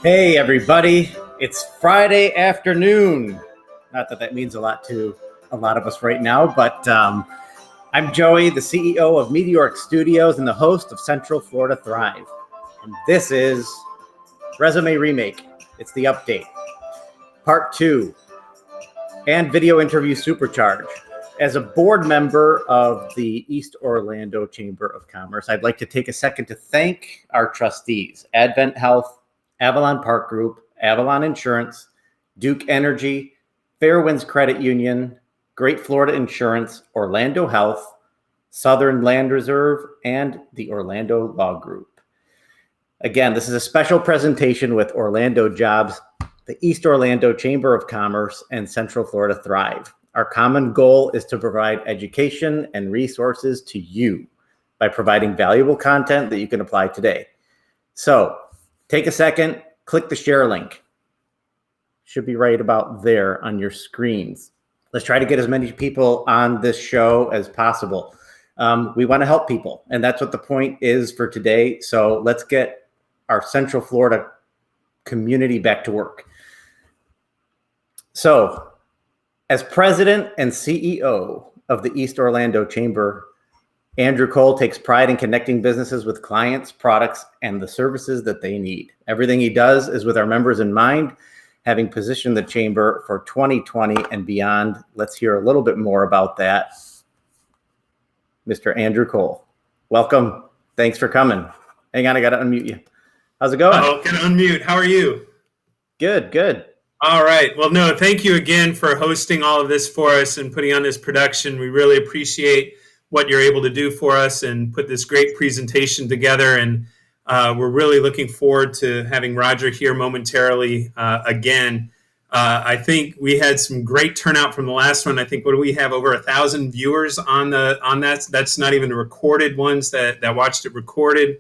Hey everybody, it's Friday afternoon. Not that that means a lot to a lot of us right now, but I'm Joey, the CEO of Meteoric Studios and the host of Central Florida Thrive. And this is Resume Remake. It's the update, part 2, and video interview supercharge. As a board member of the East Orlando Chamber of Commerce, I'd like to take a second to thank our trustees, Advent Health, Avalon Park Group, Avalon Insurance, Duke Energy, Fairwinds Credit Union, Great Florida Insurance, Orlando Health, Southern Land Reserve, and the Orlando Law Group. Again, this is a special presentation with Orlando Jobs, the East Orlando Chamber of Commerce, and Central Florida Thrive. Our common goal is to provide education and resources to you by providing valuable content that you can apply today. So take a second, click the share link. Should be right about there on your screens. Let's try to get as many people on this show as possible. We want to help people, and that's what the point is for today. So let's get our Central Florida community back to work. So, as president and CEO of the East Orlando Chamber, Andrew Cole takes pride in connecting businesses with clients, products, and the services that they need. Everything he does is with our members in mind, having positioned the Chamber for 2020 and beyond. Let's hear a little bit more about that. Mr. Andrew Cole, welcome. Thanks for coming. Hang on, I got to unmute you. How's it going? Oh, can unmute. How are you? Good, good. All right. Well, no, thank you again for hosting all of this for us and putting on this production. We really appreciate what you're able to do for us and put this great presentation together. And we're really looking forward to having Roger here momentarily again. I think we had some great turnout from the last one. I think, what do we have, over 1,000 viewers on that? That's not even the recorded ones that watched it recorded.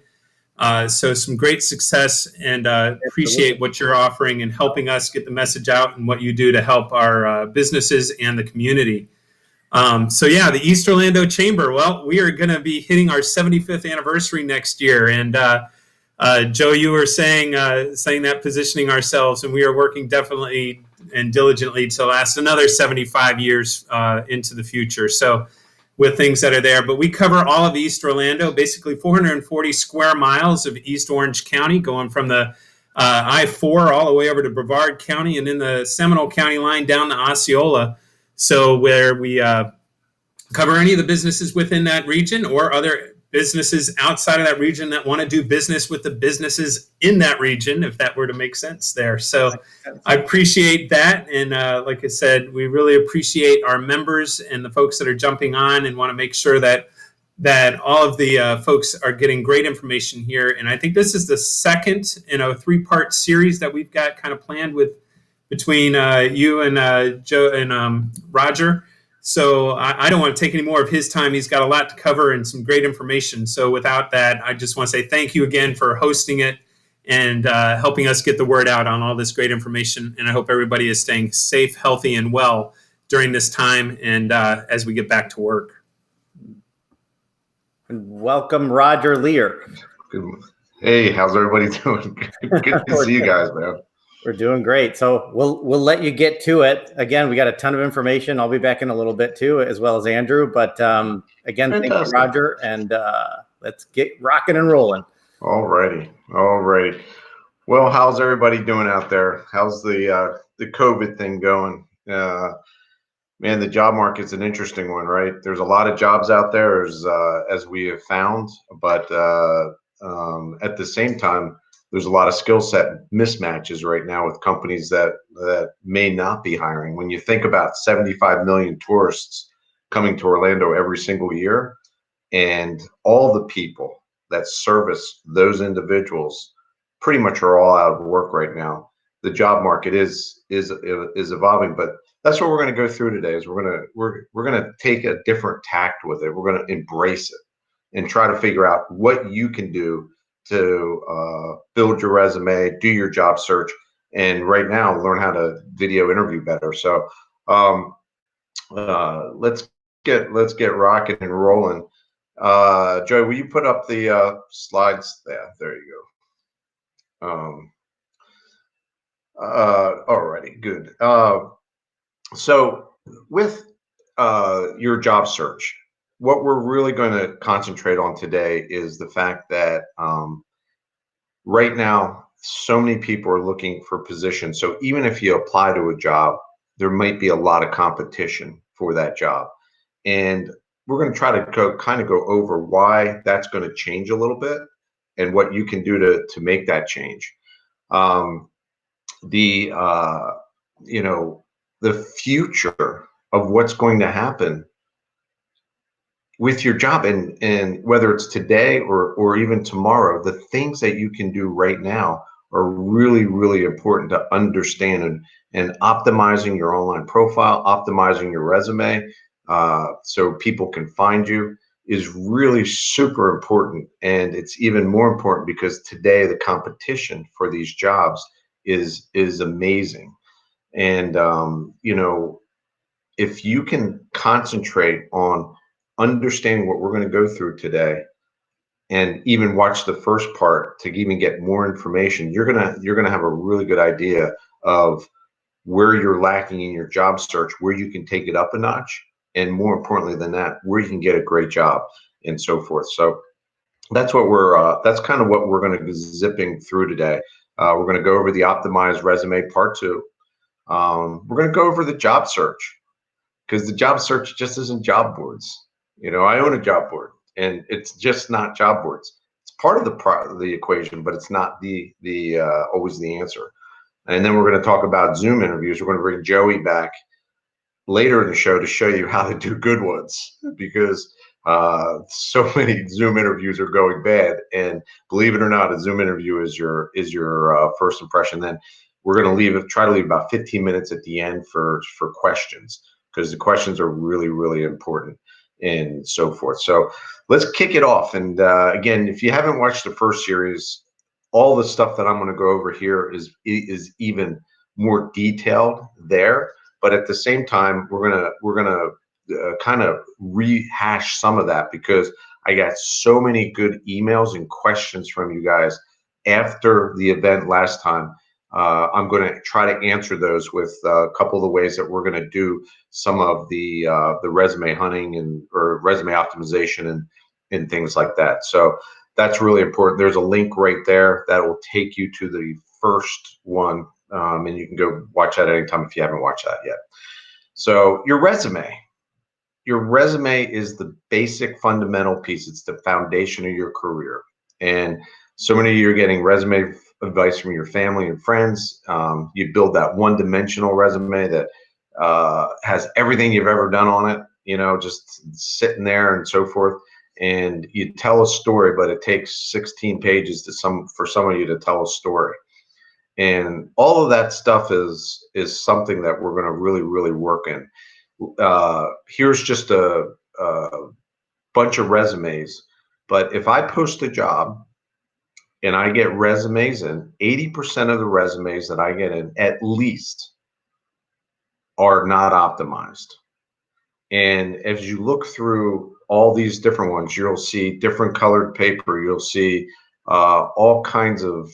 So some great success, and appreciate what you're offering and helping us get the message out and what you do to help our businesses and the community. So yeah, the East Orlando Chamber, well, we are going to be hitting our 75th anniversary next year. And Joe, you were saying that, positioning ourselves, and we are working definitely and diligently to last another 75 years into the future. So with things that are there, but we cover all of East Orlando, basically 440 square miles of East Orange County, going from the I-4 all the way over to Brevard County, and then the Seminole County line down to Osceola. So where we cover any of the businesses within that region or other businesses outside of that region that want to do business with the businesses in that region, if that were to make sense there. So I appreciate that. And like I said, we really appreciate our members and the folks that are jumping on, and want to make sure that all of the folks are getting great information here. And I think this is the second in a 3-part series that we've got kind of planned between you and Joe and Roger. So I don't want to take any more of his time. He's got a lot to cover and some great information. So without that, I just want to say thank you again for hosting it and helping us get the word out on all this great information. And I hope everybody is staying safe, healthy, and well during this time, and as we get back to work. And welcome, Roger Lear. Hey, how's everybody doing? Good to see you guys, man. We're doing great. So we'll let you get to it. Again, we got a ton of information. I'll be back in a little bit too, as well as Andrew. But again, Fantastic. Thank you, Roger. And let's get rocking and rolling. All righty. Well, how's everybody doing out there? How's the COVID thing going? Man, the job market's an interesting one, right? There's a lot of jobs out there, as we have found, but at the same time, there's a lot of skill set mismatches right now with companies that may not be hiring. When you think about 75 million tourists coming to Orlando every single year, and all the people that service those individuals pretty much are all out of work right now, the job market is evolving. But that's what we're going to go through today. Is we're going to take a different tact with it. We're going to embrace it and try to figure out what you can do to build your resume, do your job search, and right now learn how to video interview better. So let's get rocking and rolling. Joey, will you put up the slides? There you go. Alrighty, good. So with your job search, what we're really going to concentrate on today is the fact that right now, so many people are looking for positions. So even if you apply to a job, there might be a lot of competition for that job. And we're going to try to go over why that's going to change a little bit and what you can do to make that change. Um, the you know the future of what's going to happen with your job, and whether it's today or even tomorrow, the things that you can do right now are really really important to understand, and optimizing your online profile, optimizing your resume, so people can find you, is really super important. And it's even more important because today the competition for these jobs is amazing. And if you can concentrate on understanding what we're going to go through today, and even watch the first part to even get more information, you're gonna have a really good idea of where you're lacking in your job search, where you can take it up a notch, and more importantly than that, where you can get a great job and so forth. So that's kind of what we're going to be zipping through today. We're going to go over the optimized resume part two. We're going to go over the job search, because the job search just isn't job boards. I own a job board, and it's just not job boards. It's part of the equation, but it's not the always the answer. And then we're going to talk about Zoom interviews. We're going to bring Joey back later in the show to show you how to do good ones, because so many Zoom interviews are going bad. And believe it or not, a Zoom interview is your first impression. Then we're going to try to leave about 15 minutes at the end for questions, because the questions are really really important and so forth. So let's kick it off. And again, if you haven't watched the first series, all the stuff that I'm going to go over here is even more detailed there. But at the same time, we're gonna kind of rehash some of that, because I got so many good emails and questions from you guys after the event last time. I'm going to try to answer those with a couple of the ways that we're going to do some of the resume hunting or resume optimization and things like that. So that's really important. There's a link right there that will take you to the first one, and you can go watch that anytime if you haven't watched that yet. So your resume is the basic fundamental piece. It's the foundation of your career. And so many of you are getting resume advice from your family and friends. You build that one-dimensional resume that has everything you've ever done on it, just sitting there and so forth. And you tell a story, but it takes 16 pages for some of you to tell a story. And all of that stuff is something that we're going to really really work in. Here's just a bunch of resumes, but if I post a job and I get resumes in, 80% of the resumes that I get in at least are not optimized. And as you look through all these different ones, you'll see different colored paper. You'll see all kinds of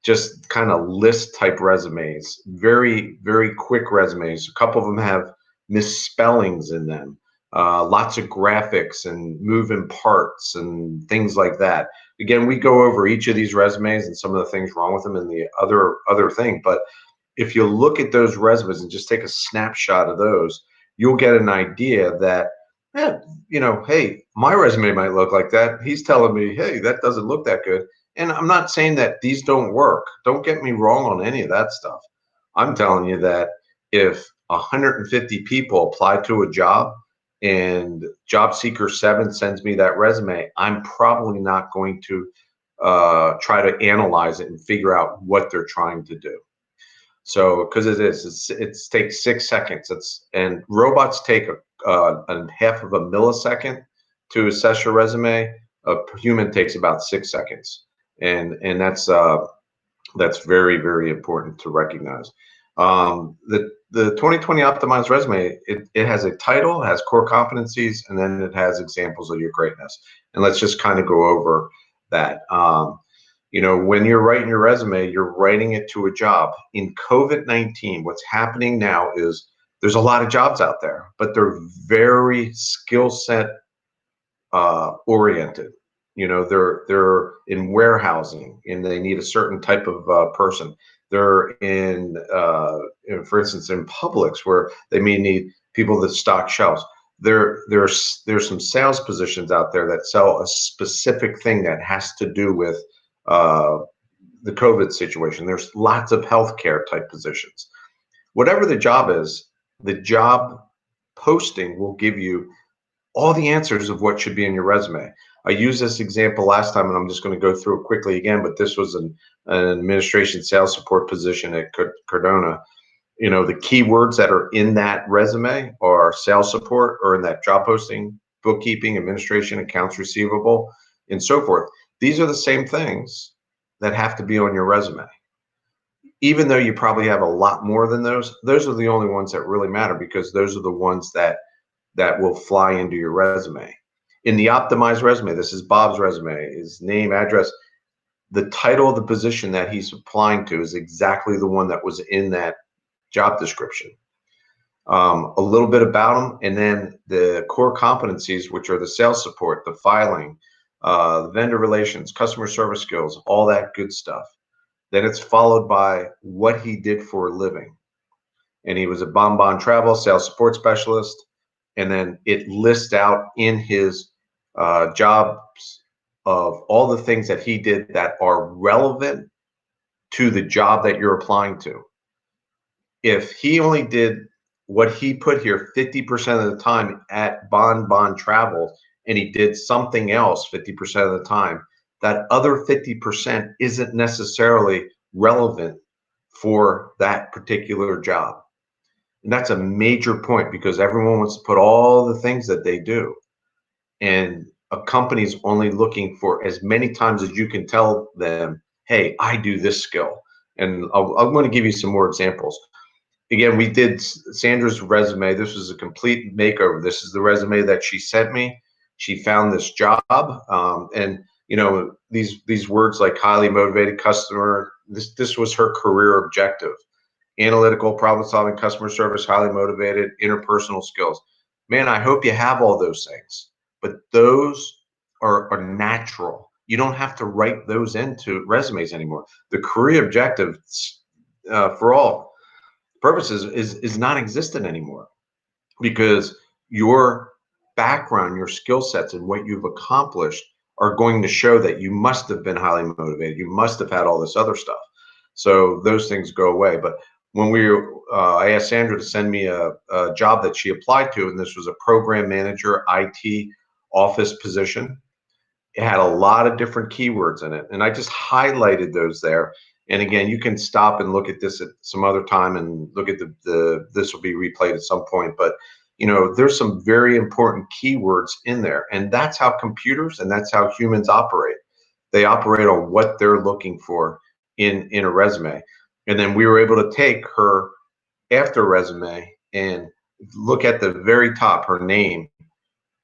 just kind of list type resumes, very, very quick resumes. A couple of them have misspellings in them, lots of graphics and moving parts and things like that. Again, we go over each of these resumes and some of the things wrong with them and the other thing. But if you look at those resumes and just take a snapshot of those, you'll get an idea that, yeah, hey, my resume might look like that. He's telling me, hey, that doesn't look that good. And I'm not saying that these don't work. Don't get me wrong on any of that stuff. I'm telling you that if 150 people apply to a job and Job Seeker 7 sends me that resume, I'm probably not going to try to analyze it and figure out what they're trying to do. So, because it takes 6 seconds. And robots take a half of a millisecond to assess your resume. A human takes about 6 seconds, and that's very very important to recognize. The 2020 optimized resume, it has a title, it has core competencies, and then it has examples of your greatness. And let's just kind of go over that. When you're writing your resume, you're writing it to a job. In COVID-19, what's happening now is there's a lot of jobs out there, but they're very skill set oriented. They're in warehousing and they need a certain type of person. They're for instance, in Publix where they may need people that stock shelves. There's some sales positions out there that sell a specific thing that has to do with uh, the COVID situation. There's lots of healthcare type positions. Whatever the job is, the job posting will give you all the answers of what should be in your resume. I used this example last time, and I'm just going to go through it quickly again, but this was an administration sales support position at Cardona. The keywords that are in that resume are sales support, or in that job posting, bookkeeping, administration, accounts receivable, and so forth. These are the same things that have to be on your resume. Even though you probably have a lot more than those are the only ones that really matter, because those are the ones that will fly into your resume. In the optimized resume, this is Bob's resume, his name, address, the title of the position that he's applying to is exactly the one that was in that job description. A little bit about him, and then the core competencies, which are the sales support, the filing, vendor relations, customer service skills, all that good stuff. Then it's followed by what he did for a living. And he was a Bonbon Travel sales support specialist. And then it lists out in his jobs of all the things that he did that are relevant to the job that you're applying to. If he only did what he put here 50% of the time at Bonbon Travel, and he did something else 50% of the time, that other 50% isn't necessarily relevant for that particular job. And that's a major point, because everyone wants to put all the things that they do. And a company's only looking for as many times as you can tell them, hey, I do this skill. And I'm going to give you some more examples. Again, we did Sandra's resume. This was a complete makeover. This is the resume that she sent me. She found this job. And these words like highly motivated customer, this was her career objective. Analytical, problem solving, customer service, highly motivated, interpersonal skills. Man, I hope you have all those things, but those are natural. You don't have to write those into resumes anymore. The career objective, for all purposes, is non-existent anymore, because your background, your skill sets, and what you've accomplished are going to show that you must have been highly motivated. You must have had all this other stuff. So those things go away. But when I asked Sandra to send me a job that she applied to, and this was a program manager, IT office position. It had a lot of different keywords in it, and I just highlighted those there. And again, you can stop and look at this at some other time, and look at this will be replayed at some point. But there's some very important keywords in there, and that's how computers and that's how humans operate. They operate on what they're looking for in a resume. And then we were able to take her after resume and look at the very top, her name,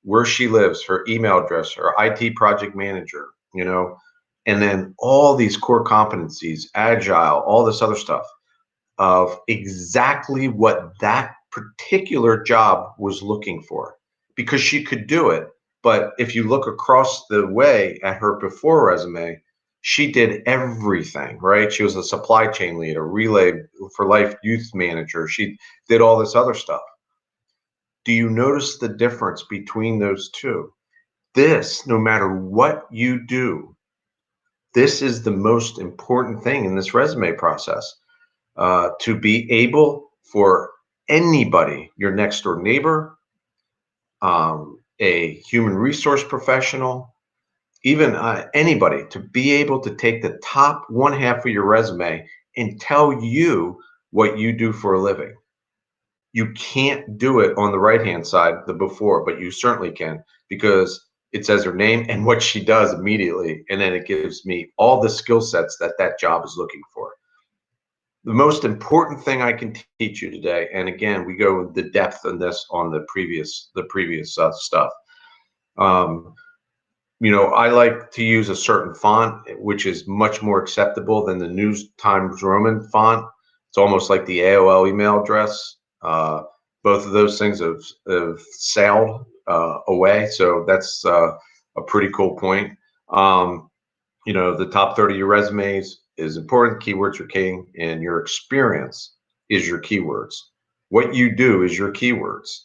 where she lives, her email address, her IT project manager, and then all these core competencies, agile, all this other stuff of exactly what that particular job was looking for, because she could do it. But if you look across the way at her before resume, she did everything, right? She was a supply chain lead, a Relay for Life youth manager. She did all this other stuff. Do you notice the difference between those two? This, no matter what you do, this is the most important thing in this resume process. To be able for anybody, your next door neighbor, a human resource professional, even anybody, to be able to take the top one half of your resume and tell you what you do for a living. You can't do it on the right-hand side, the before, but you certainly can, because it says her name and what she does immediately, and then it gives me all the skill sets that job is looking for. The most important thing I can teach you today, and again, we go in the depth on this on the previous stuff. I like to use a certain font, which is much more acceptable than the New Times Roman font. It's almost like the AOL email address. Both of those things have sailed away. So that's a pretty cool point. The top 30 of your resumes is important. Keywords are king, and your experience is your keywords. What you do is your keywords,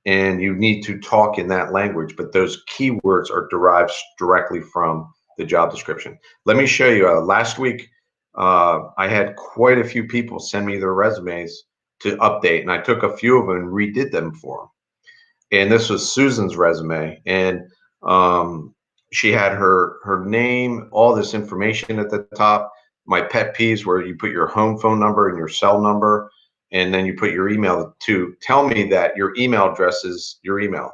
and you need to talk in that language, but those keywords are derived directly from the job description. Let me show you. Last week, I had quite a few people send me their resumes to update, and I took a few of them and redid them for them. And this was Susan's resume, and she had her name, all this information at the top. My pet peeves where you put your home phone number and your cell number, and then you put your email to tell me that your email address is your email.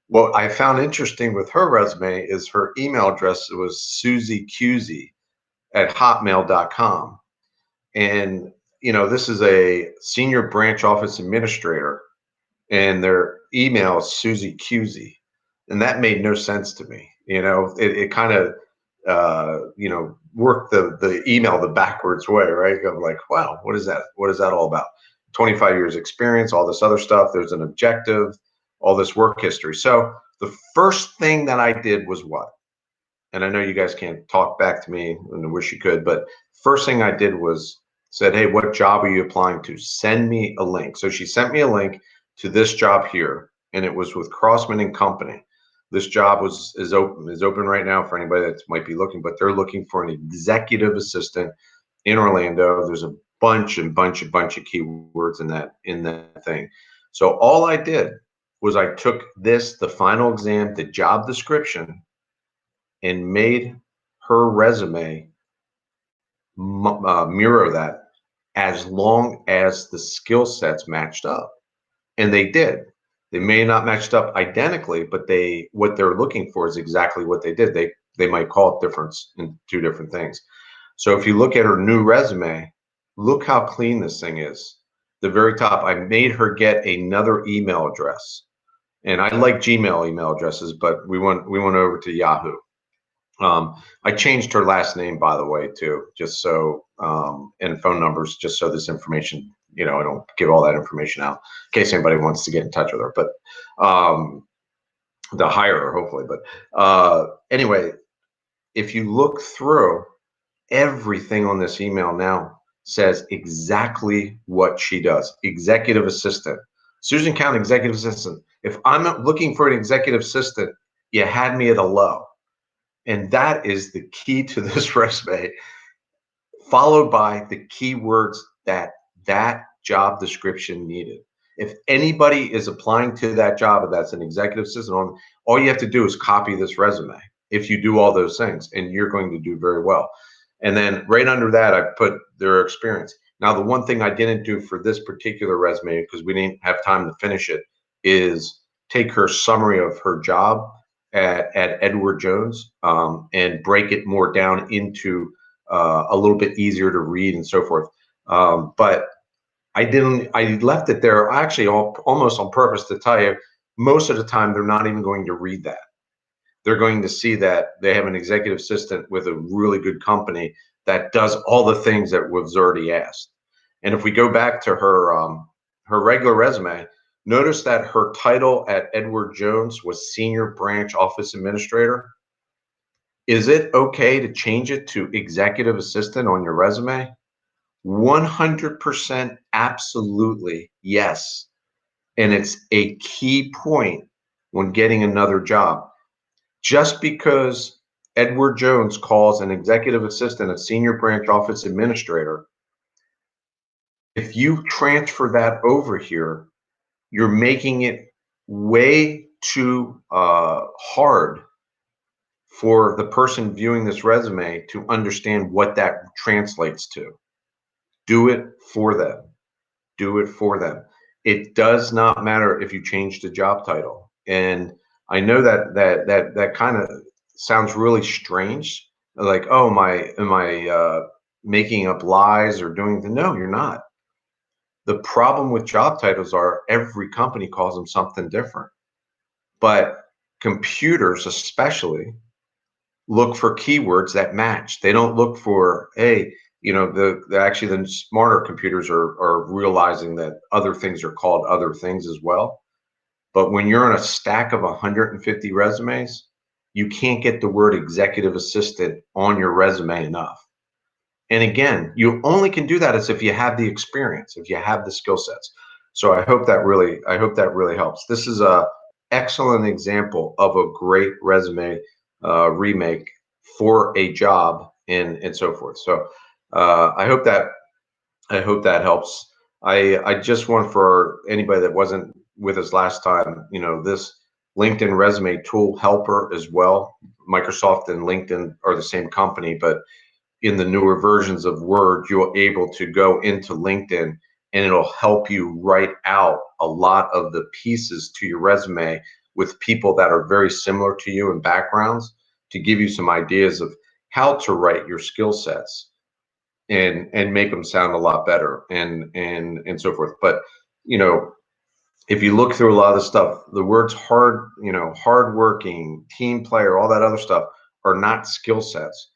What I found interesting with her resume is her email address was susieqz@hotmail.com. And, this is a senior branch office administrator, and their email is Susie QZ. And that made no sense to me. It kind of, worked the email the backwards way, right? I'm like, wow, what is that? What is that all about? 25 years experience, all this other stuff. There's an objective, all this work history. So the first thing that I did was what? And I know you guys can't talk back to me, and I wish you could, but first thing I did was said, hey, what job are you applying to? Send me a link. So she sent me a link to this job here, and it was with Crossman and Company. This job is open right now for anybody that might be looking, but they're looking for an executive assistant in Orlando. There's a bunch of keywords in that thing. So all I did was I took the final exam, the job description, and made her resume mirror that, as long as the skill sets matched up. And they did. They may not matched up identically, but what they're looking for is exactly what they did. They might call it difference in two different things. So if you look at her new resume, look how clean this thing is. The very top, I made her get another email address. And I like Gmail email addresses, but we went over to Yahoo. I changed her last name, by the way, too, just so, and phone numbers, just so this information, I don't give all that information out in case anybody wants to get in touch with her, but to hire her, hopefully. But anyway, if you look through, everything on this email now says exactly what she does. Executive assistant, Susan County executive assistant. If I'm looking for an executive assistant, you had me at a low. And that is the key to this resume, followed by the keywords that job description needed. If anybody is applying to that job, and that's an executive assistant, all you have to do is copy this resume. If you do all those things, and you're going to do very well. And then right under that, I put their experience. Now, the one thing I didn't do for this particular resume, because we didn't have time to finish it, is take her summary of her job at Edward Jones, and break it more down into a little bit easier to read and so forth. But I didn't. I left it there actually almost on purpose to tell you, most of the time they're not even going to read that. They're going to see that they have an executive assistant with a really good company that does all the things that was already asked. And if we go back to her regular resume, notice that her title at Edward Jones was Senior Branch Office Administrator. Is it okay to change it to Executive Assistant on your resume? 100% absolutely yes. And it's a key point when getting another job. Just because Edward Jones calls an executive assistant a senior branch office administrator, if you transfer that over here, you're making it way too hard for the person viewing this resume to understand what that translates to. Do it for them. Do it for them. It does not matter if you change the job title. And I know that kind of sounds really strange. Like, oh, am I making up lies or doing the? No, you're not. The problem with job titles are every company calls them something different. But computers, especially, look for keywords that match. They don't look for, hey, actually the smarter computers are realizing that other things are called other things as well. But when you're on a stack of 150 resumes, you can't get the word executive assistant on your resume enough. And again, you only can do that as if you have the experience, if you have the skill sets. So I hope that really helps. This is a excellent example of a great resume remake for a job and so forth. So I hope that helps. I just want, for anybody that wasn't with us last time, this LinkedIn resume tool helper as well. Microsoft and LinkedIn are the same company, but in the newer versions of Word, you're able to go into LinkedIn and it'll help you write out a lot of the pieces to your resume with people that are very similar to you in backgrounds, to give you some ideas of how to write your skill sets and make them sound a lot better and so forth. But if you look through a lot of the stuff, the words hardworking, team player, all that other stuff are not skill sets.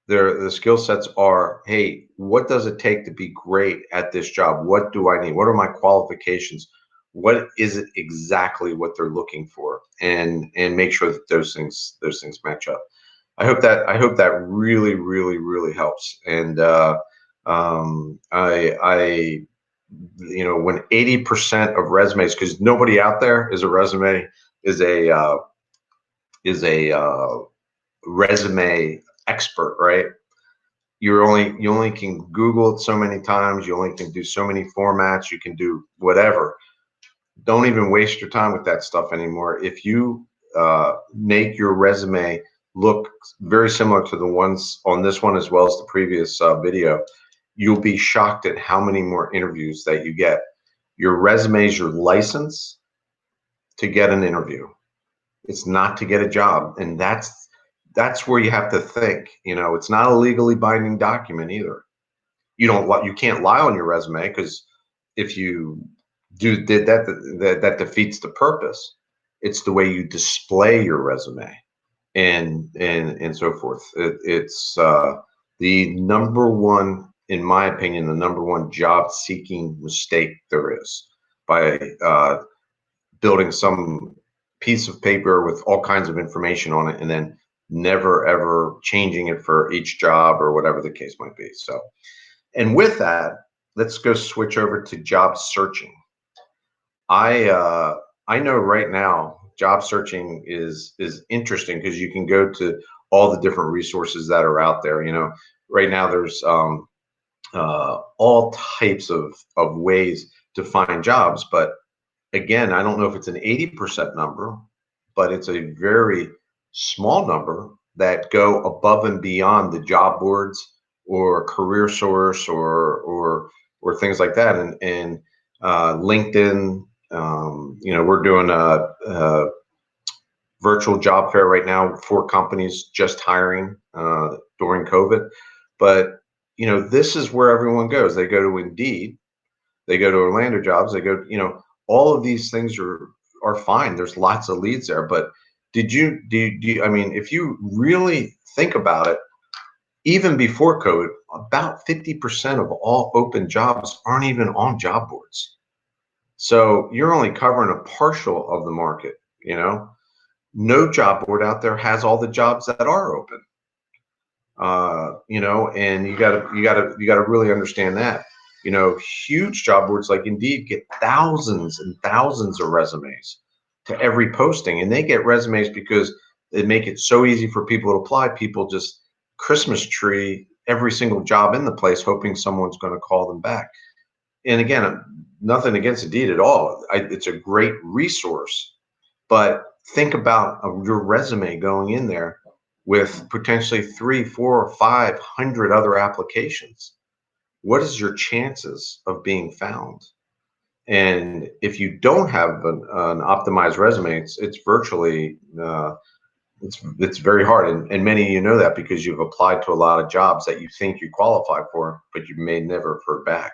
The skill sets are, hey, what does it take to be great at this job? What do I need? What are my qualifications? What is it exactly what they're looking for? And make sure that those things match up. I hope that really, really, really helps. And I when 80% of resumes, because nobody out there is a resume, is a resume expert, right? You only can Google it so many times. You only can do so many formats. You can do whatever. Don't even waste your time with that stuff anymore. If you make your resume look very similar to the ones on this one as well as the previous video, you'll be shocked at how many more interviews that you get. Your resume is your license to get an interview. It's not to get a job, and that's where you have to think. It's not a legally binding document either. You can't lie on your resume, because if you did that defeats the purpose. It's the way you display your resume and so forth. It's the number one, in my opinion, the number one job seeking mistake there is, by building some piece of paper with all kinds of information on it and then never ever changing it for each job or whatever the case might be. So, and with that, let's go switch over to job searching. I know right now job searching is interesting, because you can go to all the different resources that are out there. Right now there's all types of ways to find jobs, but again, I don't know if it's an 80% number, but it's a very small number that go above and beyond the job boards or career source or things like that. And LinkedIn, we're doing a virtual job fair right now for companies just hiring during COVID. But this is where everyone goes. They go to Indeed, they go to Orlando Jobs, they go, all of these things are fine. There's lots of leads there. But do you, I mean, if you really think about it, even before COVID, about 50% of all open jobs aren't even on job boards. So you're only covering a partial of the market. No job board out there has all the jobs that are open. And you gotta really understand that. Huge job boards like Indeed get thousands and thousands of resumes to every posting, and they get resumes because they make it so easy for people to apply. People just Christmas tree every single job in the place, hoping someone's going to call them back. And again, nothing against Indeed at all. It's a great resource, but think about your resume going in there with potentially 300, 400, 500 other applications. What is your chances of being found? And if you don't have an optimized resume, it's virtually it's very hard. And many of you know that because you've applied to a lot of jobs that you think you qualify for, but you may never have heard back.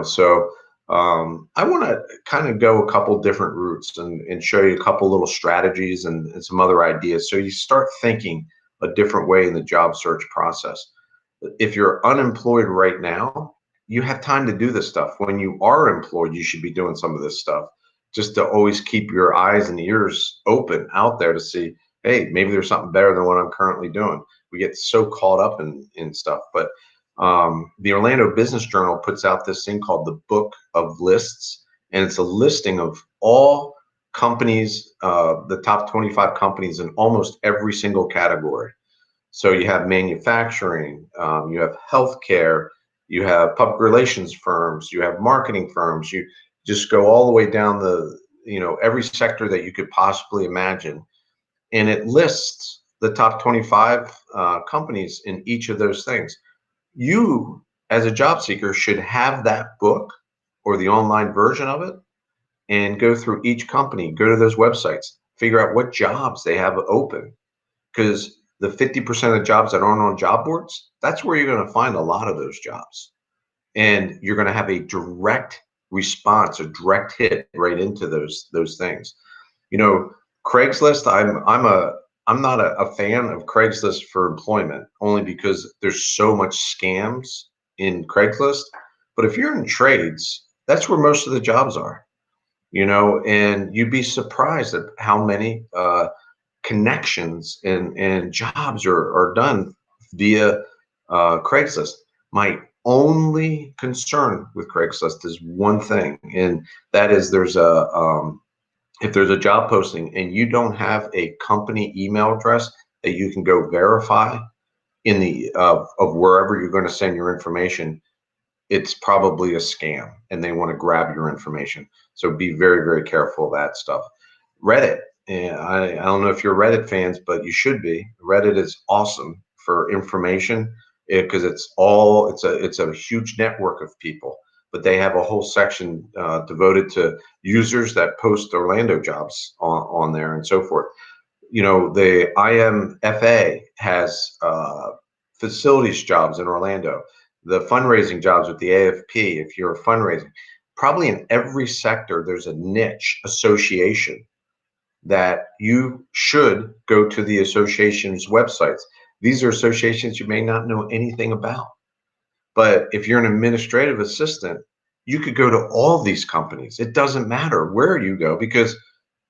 So I want to kind of go a couple different routes and show you a couple little strategies and some other ideas. So you start thinking a different way in the job search process. If you're unemployed right now, you have time to do this stuff. When you are employed, you should be doing some of this stuff just to always keep your eyes and ears open out there to see, hey, maybe there's something better than what I'm currently doing. We get so caught up in stuff, but the Orlando Business Journal puts out this thing called the Book of Lists, and it's a listing of all companies, the top 25 companies in almost every single category. So you have manufacturing, you have healthcare, you have public relations firms, you have marketing firms. You just go all the way down every sector that you could possibly imagine, and it lists the top 25 companies in each of those things. You, as a job seeker, should have that book or the online version of it and go through each company, go to those websites, figure out what jobs they have open. Because the 50% of the jobs that aren't on job boards, that's where you're going to find a lot of those jobs. And you're going to have a direct response, a direct hit right into those things. You know, Craigslist, I'm not a fan of Craigslist for employment, only because there's so much scams in Craigslist. But if you're in trades, that's where most of the jobs are, and you'd be surprised at how many connections and jobs are done via Craigslist. My only concern with Craigslist is one thing, and that is if there's a job posting and you don't have a company email address that you can go verify in the of wherever you're going to send your information, it's probably a scam and they want to grab your information. So be very, very careful of that stuff. Reddit. And I don't know if you're Reddit fans, but you should be. Reddit is awesome for information because it's a huge network of people, but they have a whole section devoted to users that post Orlando jobs on there and so forth. The IMFA has facilities jobs in Orlando, the fundraising jobs with the AFP. If you're fundraising, probably in every sector, there's a niche association that you should go to the association's websites. These are associations you may not know anything about. But if you're an administrative assistant, you could go to all these companies. It doesn't matter where you go because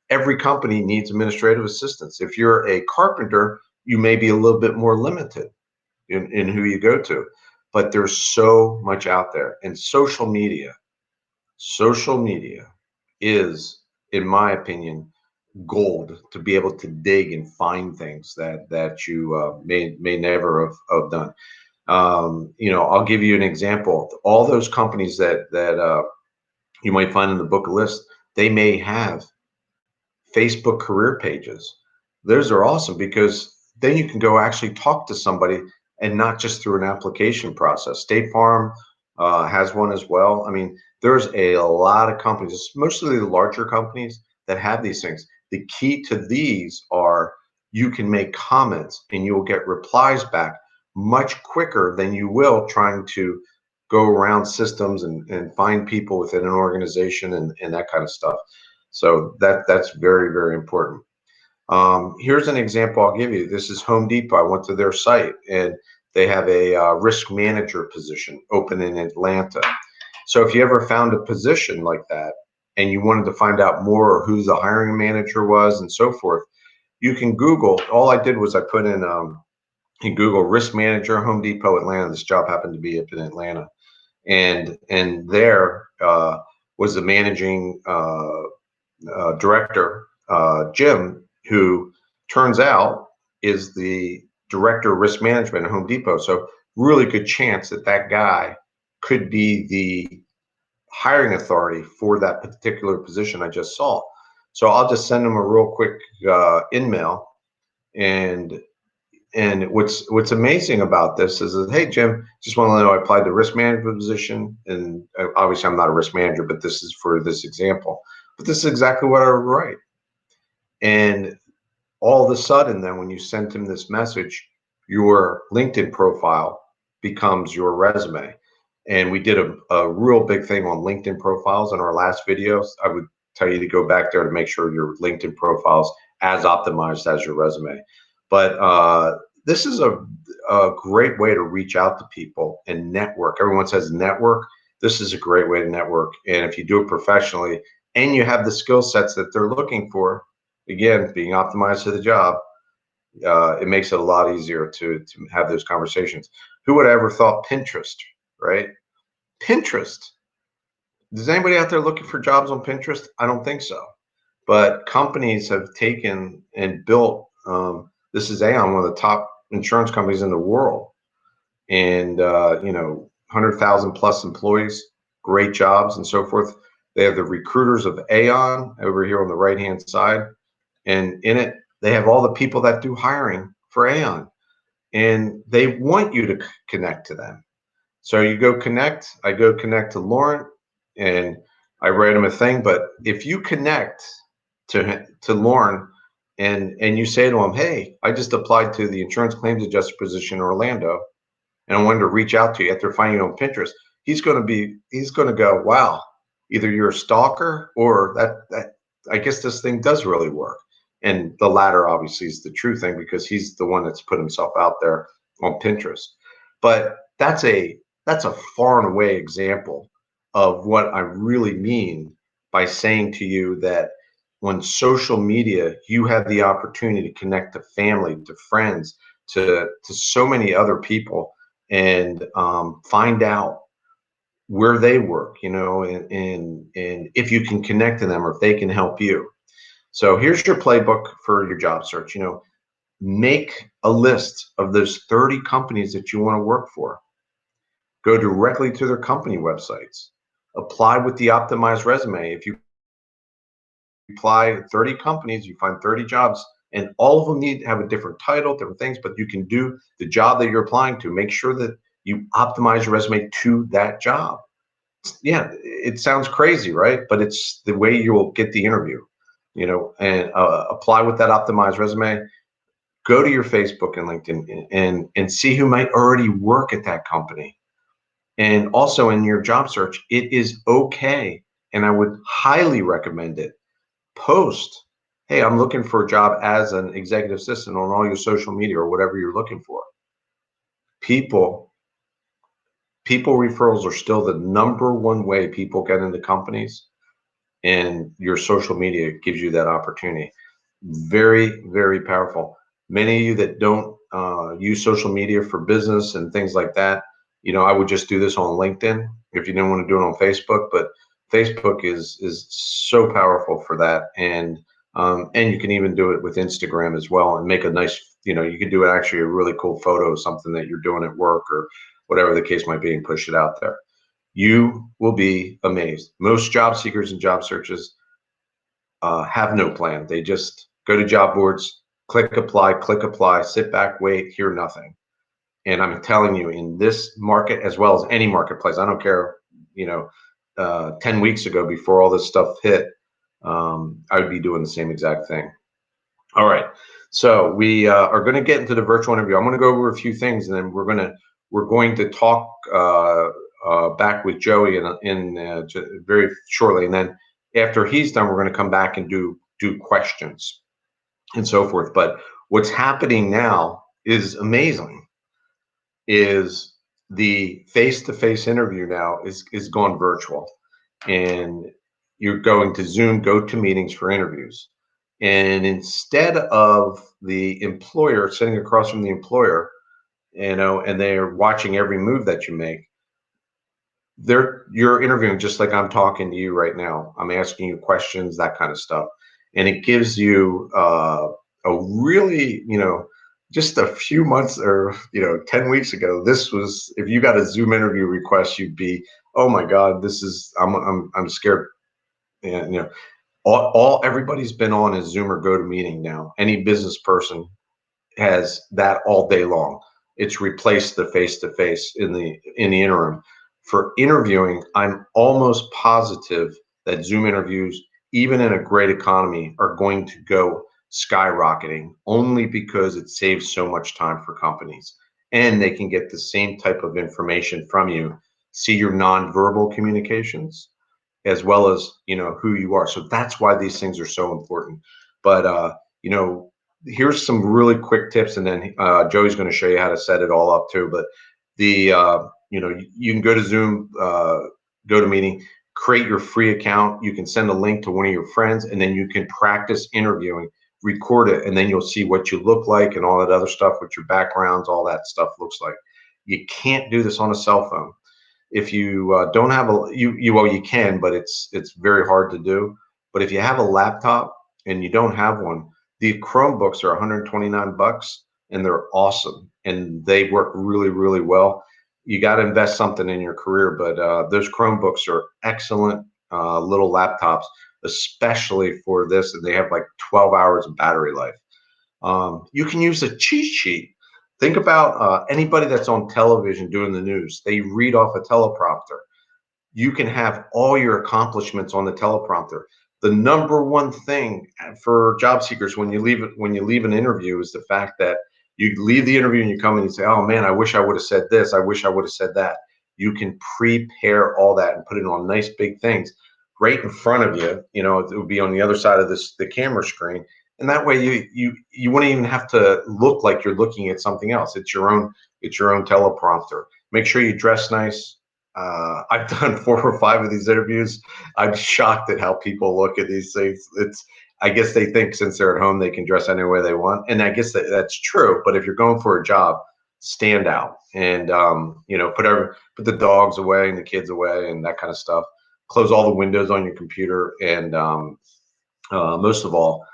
every company needs administrative assistants. If you're a carpenter, you may be a little bit more limited in who you go to. But there's so much out there. And social media is, in my opinion, gold to be able to dig and find things that you may never have done. I'll give you an example. All those companies that you might find in the book list, they may have Facebook career pages. Those are awesome because then you can go actually talk to somebody and not just through an application process. State Farm has one as well. I mean, there's a lot of companies, mostly the larger companies, that have these things. The key to these are you can make comments and you will get replies back much quicker than you will trying to go around systems and find people within an organization and that kind of stuff. So that's very, very important. Here's an example I'll give you. This is Home Depot. I went to their site and they have a risk manager position open in Atlanta. So if you ever found a position like that and you wanted to find out more or who the hiring manager was and so forth, you can Google. All I did was I put in Google risk manager Home Depot Atlanta. This job happened to be up in Atlanta, and there was the managing director, Jim, who turns out is the director of risk management at Home Depot. So really good chance that guy could be the hiring authority for that particular position I just saw. So I'll just send him a real quick email. And what's amazing about this is that, hey, Jim, just want to know I applied to risk management position. And obviously I'm not a risk manager, but this is for this example. But this is exactly what I would write. And all of a sudden, then when you send him this message, your LinkedIn profile becomes your resume. And we did a real big thing on LinkedIn profiles in our last videos. I would tell you to go back there to make sure your LinkedIn profile's as optimized as your resume. But this is a great way to reach out to people and network. Everyone says network. This is a great way to network. And if you do it professionally and you have the skill sets that they're looking for, again, being optimized to the job, it makes it a lot easier to have those conversations. Who would have ever thought Pinterest, right? Pinterest. Is anybody out there looking for jobs on Pinterest? I don't think so. But companies have taken and built, this is Aon, one of the top insurance companies in the world. And, 100,000 plus employees, great jobs and so forth. They have the recruiters of Aon over here on the right-hand side. And in it, they have all the people that do hiring for Aon. And they want you to connect to them. So you go connect, I go connect to Lauren, and I write him a thing. But if you connect to Lauren and you say to him, hey, I just applied to the insurance claims adjuster position in Orlando, and I wanted to reach out to you after finding you on Pinterest, he's going to go, wow, either you're a stalker or that I guess this thing does really work. And the latter obviously is the true thing because he's the one that's put himself out there on Pinterest. But that's a far and away example of what I really mean by saying to you that on social media, you have the opportunity to connect to family, to friends, to so many other people, and find out where they work, and if you can connect to them or if they can help you. So here's your playbook for your job search. Make a list of those 30 companies that you want to work for. Go directly to their company websites. Apply with the optimized resume. If you apply 30 companies, you find 30 jobs, and all of them need to have a different title, different things, but you can do the job that you're applying to. Make sure that you optimize your resume to that job. Yeah, it sounds crazy, right? But it's the way you will get the interview, and apply with that optimized resume. Go to your Facebook and LinkedIn and see who might already work at that company. And also in your job search, it is okay, and I would highly recommend it. Post, hey, I'm looking for a job as an executive assistant on all your social media or whatever you're looking for. People referrals are still the number one way people get into companies, and your social media gives you that opportunity. Very, very powerful. Many of you that don't use social media for business and things like that, I would just do this on LinkedIn if you didn't want to do it on Facebook. But Facebook is so powerful for that, and you can even do it with Instagram as well, and make a nice, you can do actually a really cool photo of something that you're doing at work or whatever the case might be, and push it out there. You will be amazed. Most job seekers and job searches have no plan. They just go to job boards, click apply, sit back, wait, hear nothing. And I'm telling you, in this market, as well as any marketplace, I don't care, 10 weeks ago, before all this stuff hit, I would be doing the same exact thing. All right. So we are going to get into the virtual interview. I'm going to go over a few things, and then we're going to talk back with Joey in very shortly. And then after he's done, we're going to come back and do questions and so forth. But what's happening now is amazing. Is the face-to-face interview now is gone virtual, and you're going to Zoom GoToMeetings for interviews. And instead of the employer sitting across from the employer, and they're watching every move that you make, you're interviewing just like I'm talking to you right now. I'm asking you questions, that kind of stuff. And it gives you a really, just a few months or 10 weeks ago, this was, if you got a Zoom interview request, you'd be, oh my God, I'm scared. And all everybody's been on is Zoom or GoToMeeting now. Any business person has that all day long. It's replaced the face-to-face in the interim. For interviewing, I'm almost positive that Zoom interviews, even in a great economy, are going to go skyrocketing, only because it saves so much time for companies, and they can get the same type of information from you see your nonverbal communications, as well as, who you are. So that's why these things are so important. But here's some really quick tips, and then Joey's going to show you how to set it all up too. But you can go to Zoom, go to meeting, create your free account. You can send a link to one of your friends, and then you can practice interviewing, record it, and then you'll see what you look like and all that other stuff, what your backgrounds, all that stuff looks like. You can't do this on a cell phone. If you don't have you can, but it's very hard to do. But if you have a laptop and you don't have one, the Chromebooks are 129 bucks, and they're awesome, and they work really, really well. You got to invest something in your career, but those Chromebooks are excellent little laptops, especially for this, and they have like 12 hours of battery life. You can use a cheat sheet. Think about anybody that's on television doing the news. They read off a teleprompter. You can have all your accomplishments on the teleprompter. The number one thing for job seekers when you leave an interview is the fact that you leave the interview and you come and you say, "Oh man, I wish I would have said this. I wish I would have said that." You can prepare all that and put it on nice big things right in front of you. It would be on the other side of the camera screen, and that way you wouldn't even have to look like you're looking at something else. It's your own teleprompter. Make sure you dress nice. I've done 4 or 5 of these interviews. I'm shocked at how people look at these things. I guess they think since they're at home they can dress any way they want, and I guess that's true. But if you're going for a job, stand out and put the dogs away and the kids away and that kind of stuff. Close all the windows on your computer, and most of all,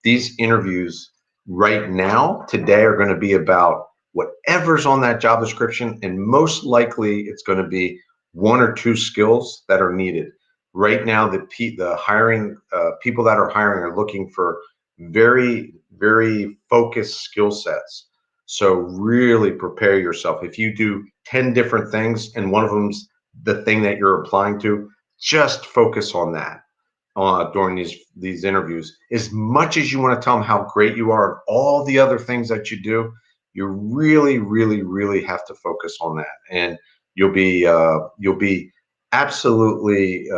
these interviews right now today are going to be about whatever's on that job description, and most likely it's going to be 1 or 2 skills that are needed. Right now, the hiring people that are hiring are looking for very, very focused skill sets. So really prepare yourself. If you do 10 different things and one of them's the thing that you're applying to, just focus on that during these interviews. As much as you want to tell them how great you are and all the other things that you do, you really, really, really have to focus on that, and you'll be absolutely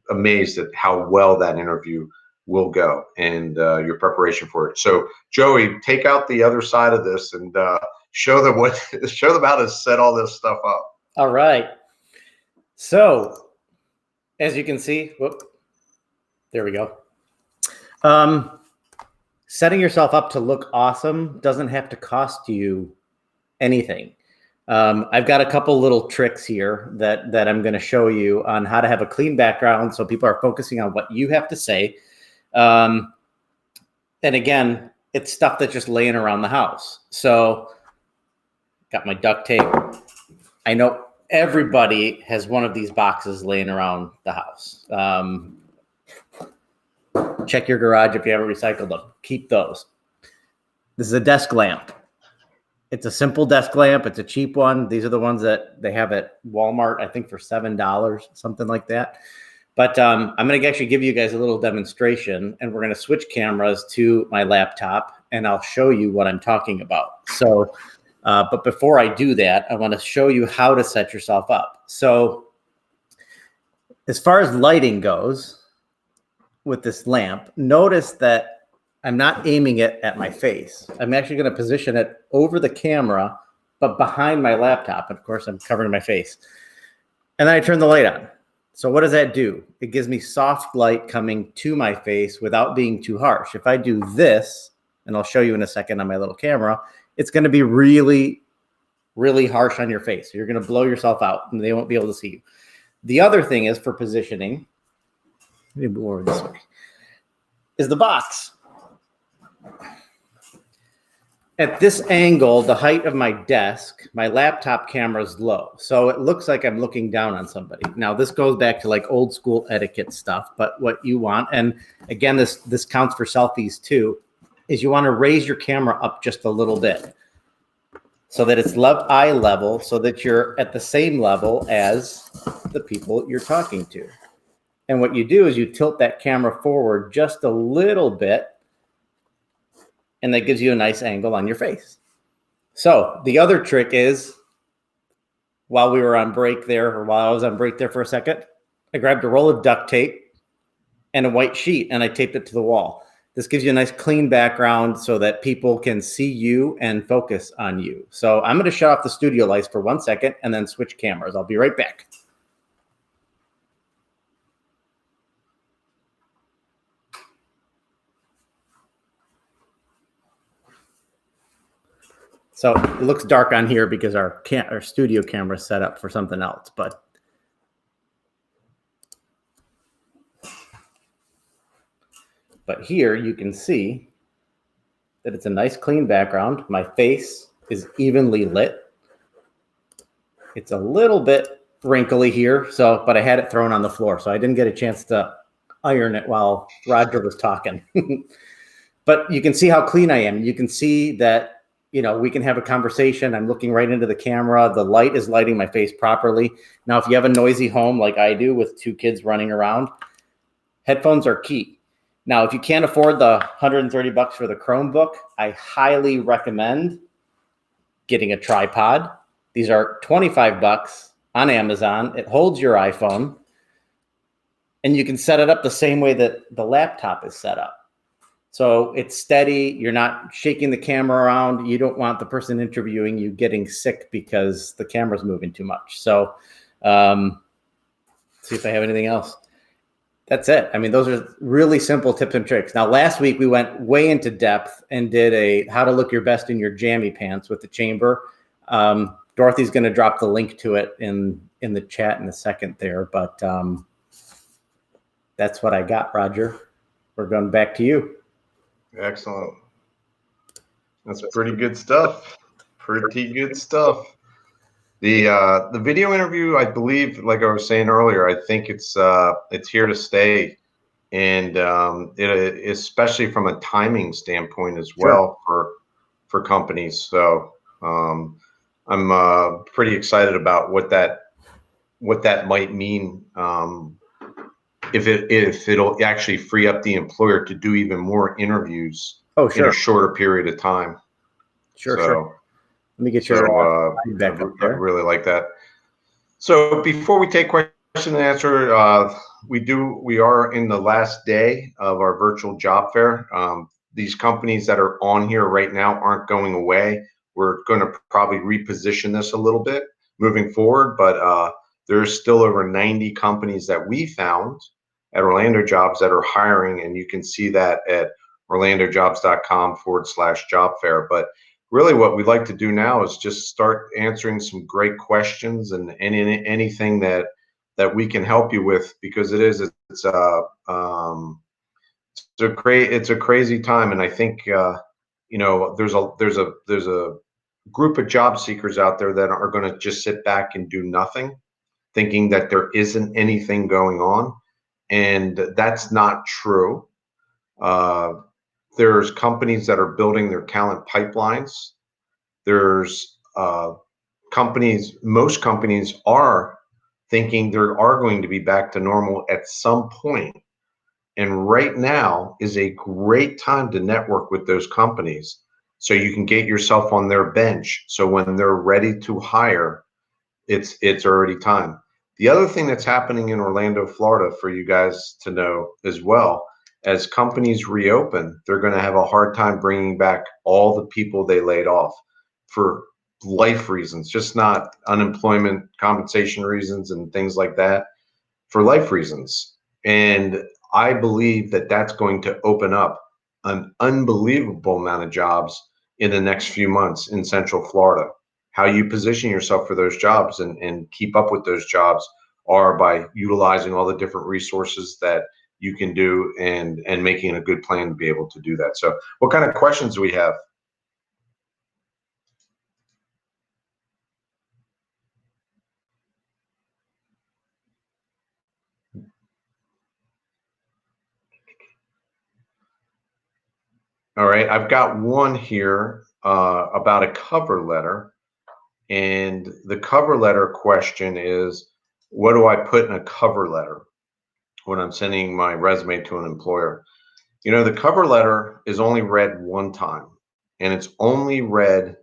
amazed at how well that interview will go, and your preparation for it. So, Joey, take out the other side of this and show them how to set all this stuff up. All right. So, as you can see, there we go. Setting yourself up to look awesome doesn't have to cost you anything. I've got a couple little tricks here that I'm going to show you on how to have a clean background so people are focusing on what you have to say. And again, it's stuff that's just laying around the house. So got my duct tape. I know everybody has one of these boxes laying around the house. Check your garage if you haven't recycled them. Keep those. This is a desk lamp. It's a simple desk lamp. It's a cheap one. These are the ones that they have at Walmart, I think for $7, something like that. But I'm going to actually give you guys a little demonstration, and we're going to switch cameras to my laptop, and I'll show you what I'm talking about. So, but before I do that, I want to show you how to set yourself up. So as far as lighting goes, with this lamp, notice that I'm not aiming it at my face. I'm actually going to position it over the camera, but behind my laptop. And of course, I'm covering my face. And then I turn the light on. So what does that do? It gives me soft light coming to my face without being too harsh. If I do this, and I'll show you in a second on my little camera, it's going to be really, really harsh on your face. You're going to blow yourself out and they won't be able to see you. The other thing is for positioning, let me move over this way, is the box. At this angle, the height of my desk, my laptop camera is low. So it looks like I'm looking down on somebody. Now, this goes back to like old school etiquette stuff, but what you want, and again, this counts for selfies too, is you want to raise your camera up just a little bit so that it's eye level, so that you're at the same level as the people you're talking to. And what you do is you tilt that camera forward just a little bit, and that gives you a nice angle on your face. So the other trick is while we were on break there, or while I was on break there for a second, I grabbed a roll of duct tape and a white sheet and I taped it to the wall. This gives you a nice clean background so that people can see you and focus on you. So I'm going to shut off the studio lights for 1 second and then switch cameras. I'll be right back. So it looks dark on here because our studio camera is set up for something else, but here you can see that it's a nice clean background. My face is evenly lit. It's a little bit wrinkly here, but I had it thrown on the floor, so I didn't get a chance to iron it while Roger was talking. But you can see how clean I am. You can see that, we can have a conversation. I'm looking right into the camera. The light is lighting my face properly. Now, if you have a noisy home like I do with 2 kids running around, headphones are key. Now, if you can't afford the $130 for the Chromebook, I highly recommend getting a tripod. These are $25 on Amazon. It holds your iPhone, and you can set it up the same way that the laptop is set up. So it's steady. You're not shaking the camera around. You don't want the person interviewing you getting sick because the camera's moving too much. So see if I have anything else. That's it. I mean, those are really simple tips and tricks. Now, last week we went way into depth and did a how to look your best in your jammy pants with the chamber. Dorothy's going to drop the link to it in the chat in a second there, but that's what I got, Roger. We're going back to you. Excellent. That's pretty good stuff. Pretty good stuff. The video interview, I believe, like I was saying earlier, I think it's here to stay, and it especially from a timing standpoint as well for companies. So I'm pretty excited about what that might mean. If it'll actually free up the employer to do even more interviews in a shorter period of time. Sure. Let me get your back up there. I really like that. So before we take question and answer, we are in the last day of our virtual job fair. These companies that are on here right now aren't going away. We're going to probably reposition this a little bit moving forward, but there's still over 90 companies that we found at Orlando Jobs that are hiring, and you can see that at orlandojobs.com/job fair. But really what we'd like to do now is just start answering some great questions and anything that we can help you with, because it's a crazy time. And I think there's a group of job seekers out there that are going to just sit back and do nothing, thinking that there isn't anything going on, and that's not true. There's companies that are building their talent pipelines. There's most companies are thinking there are going to be back to normal at some point. And right now is a great time to network with those companies so you can get yourself on their bench. So when they're ready to hire, it's already time. The other thing that's happening in Orlando, Florida, for you guys to know as well, as companies reopen, they're going to have a hard time bringing back all the people they laid off for life reasons, just not unemployment compensation reasons and things like that, for life reasons. And I believe that that's going to open up an unbelievable amount of jobs in the next few months in Central Florida. How you position yourself for those jobs and keep up with those jobs are by utilizing all the different resources that you can do and making a good plan to be able to do that. So what kind of questions do we have? All right, I've got one here about a cover letter. And the cover letter question is, what do I put in a cover letter when I'm sending my resume to an employer? The cover letter is only read one time, and it's only read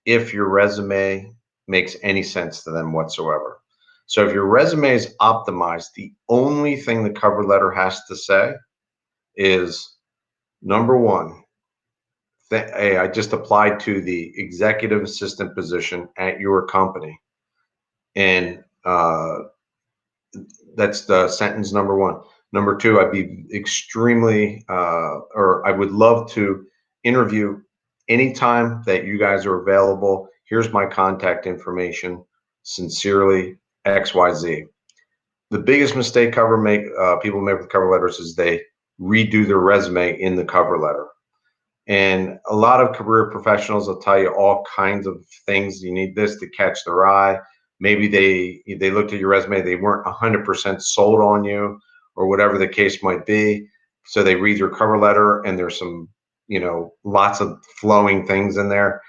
if your resume makes any sense to them whatsoever. So if your resume is optimized, the only thing the cover letter has to say is, number one, hey, I just applied to the executive assistant position at your company. And that's the sentence number one. Number two, I'd be extremely, or I would love to interview anytime that you guys are available. Here's my contact information. Sincerely, XYZ. The biggest mistake people make with cover letters is they redo their resume in the cover letter. And a lot of career professionals will tell you all kinds of things. You need this to catch their eye. Maybe they looked at your resume, they weren't 100% sold on you, or whatever the case might be. So they read your cover letter and there's some, lots of flowing things in there.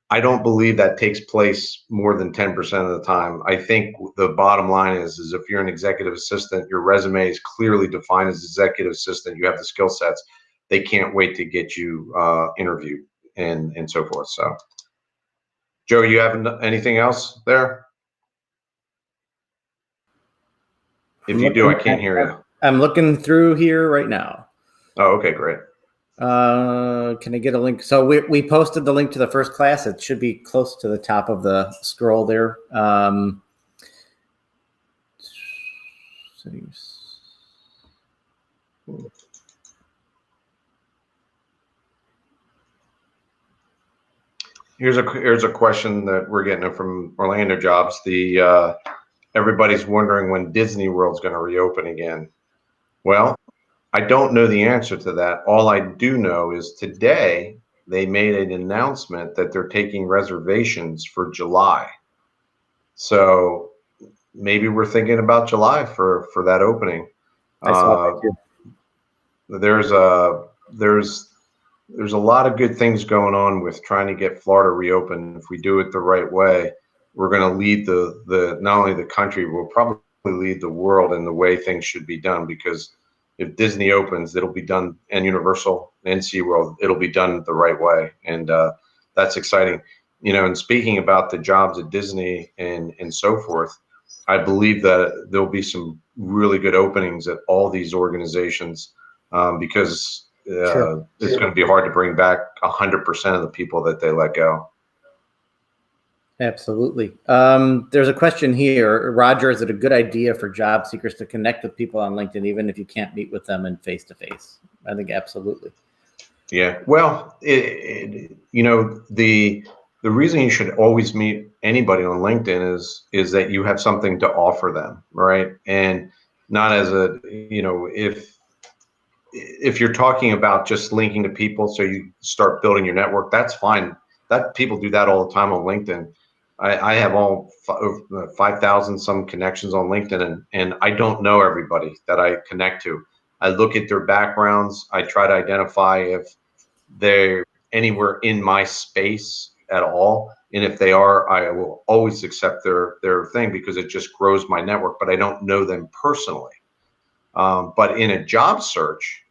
I don't believe that takes place more than 10% of the time. I think the bottom line is if you're an executive assistant, your resume is clearly defined as executive assistant, you have the skill sets, they can't wait to get you interviewed and so forth. So, Joe, you have anything else there? If you do, I can't hear you. I'm looking through here right now. Oh, okay, great. Can I get a link? So we posted the link to the first class. It should be close to the top of the scroll there. Here's a question that we're getting from Orlando Jobs. Everybody's wondering when Disney World's going to reopen again. Well, I don't know the answer to that. All I do know is today they made an announcement that they're taking reservations for July. So maybe we're thinking about July for that opening. I saw that too. There's a lot of good things going on with trying to get Florida reopened. If we do it the right way, we're going to lead the not only the country, we'll probably lead the world in the way things should be done. Because if Disney opens, it'll be done, and Universal and SeaWorld, it'll be done the right way, and that's exciting. And speaking about the jobs at Disney and so forth, I believe that there'll be some really good openings at all these organizations because it's going to be hard to bring back 100% of the people that they let go. Absolutely. There's a question here. Roger, is it a good idea for job seekers to connect with people on LinkedIn, even if you can't meet with them in face-to-face? I think absolutely. Yeah. Well, the reason you should always meet anybody on LinkedIn is that you have something to offer them, right? And not as if you're talking about just linking to people so you start building your network, that's fine. That people do that all the time on LinkedIn. I have all 5,000 some connections on LinkedIn, and I don't know everybody that I connect to. I look at their backgrounds. I try to identify if they're anywhere in my space at all. And if they are, I will always accept their thing because it just grows my network, but I don't know them personally. But in a job search,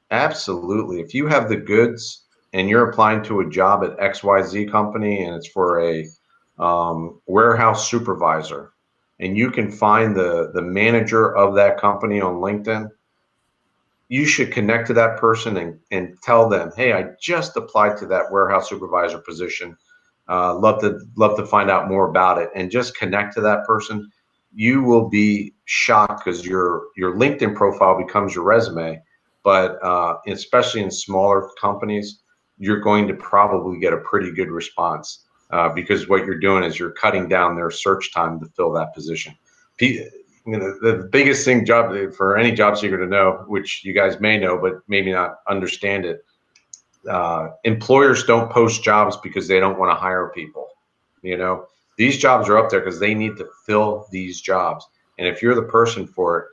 absolutely. If you have the goods and you're applying to a job at XYZ company and it's for a warehouse supervisor, and you can find the manager of that company on LinkedIn, you should connect to that person and tell them, hey, I just applied to that warehouse supervisor position. Love to find out more about it, and just connect to that person. You will be shocked because your LinkedIn profile becomes your resume. But especially in smaller companies, you're going to probably get a pretty good response because what you're doing is you're cutting down their search time to fill that position. The biggest thing for any job seeker to know, which you guys may know but maybe not understand it, employers don't post jobs because they don't want to hire people. These jobs are up there because they need to fill these jobs, and if you're the person for it,